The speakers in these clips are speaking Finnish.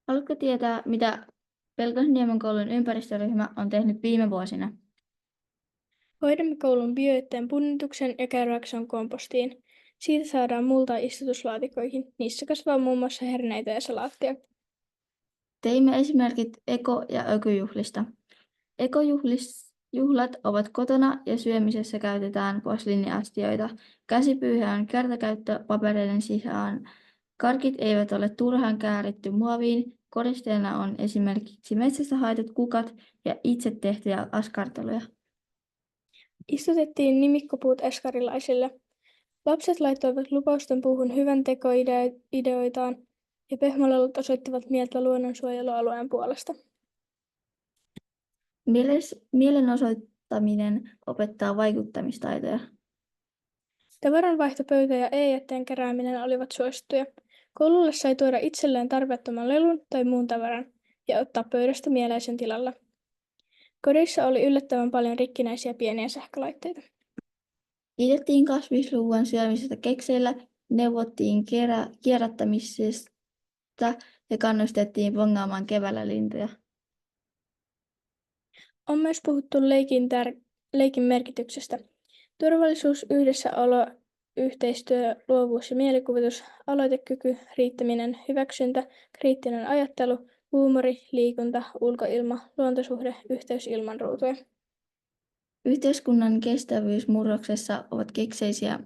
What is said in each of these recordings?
Haluatko tietää, mitä Pelkosenniemen koulun ympäristöryhmä on tehnyt viime vuosina? Hoidamme koulun biojätteen punnituksen ja kärräyksen kompostiin. Siitä saadaan multaa istutuslaatikoihin. Niissä kasvaa muun muassa herneitä ja salaattia. Teimme esimerkit eko- ja ökyjuhlista. Ekojuhlat ovat kotona ja syömisessä käytetään posliiniastioita. Käsipyyhe on kertakäyttö papereiden sijaan. Karkit eivät ole turhaan kääritty muoviin. Koristeena on esimerkiksi metsästä haetut kukat ja itse tehtyjä askarteluja. Istutettiin nimikkopuut eskarilaisille. Lapset laittoivat lupausten puuhun hyvän tekoideoitaan ja pehmolelut osoittivat mieltä luonnonsuojelualueen puolesta. Mielenosoittaminen opettaa vaikuttamistaitoja. Tavaranvaihtopöytä ja e-jätteen kerääminen olivat suosittuja. Koululle sai tuoda itselleen tarpeettoman lelun tai muun tavaran ja ottaa pöydästä mieleisen tilalla. Kodissa oli yllättävän paljon rikkinäisiä pieniä sähkölaitteita. Kiitettiin kasvisruuan syömisestä kekseillä, neuvottiin kierrättämisestä ja kannustettiin bongaamaan keväällä lintuja. On myös puhuttu leikin merkityksestä. Turvallisuus, yhdessäolo, yhteistyö, luovuus ja mielikuvitus, aloitekyky, riittäminen, hyväksyntä, kriittinen ajattelu, huumori, liikunta, ulkoilma, luontosuhde, yhteys ilman ruutuja. Yhteiskunnan kestävyysmurroksessa ovat kekseisiä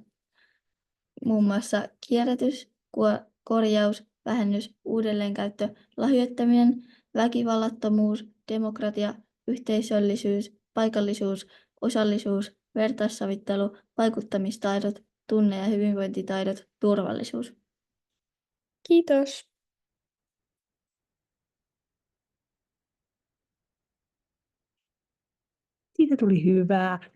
muun muassa kierrätys, korjaus, vähennys, uudelleenkäyttö, lahjoittaminen, väkivallattomuus, demokratia, yhteisöllisyys, paikallisuus, osallisuus, vertaissavittelu, vaikuttamistaidot, tunne- ja hyvinvointitaidot, turvallisuus. Kiitos! Siitä tuli hyvää.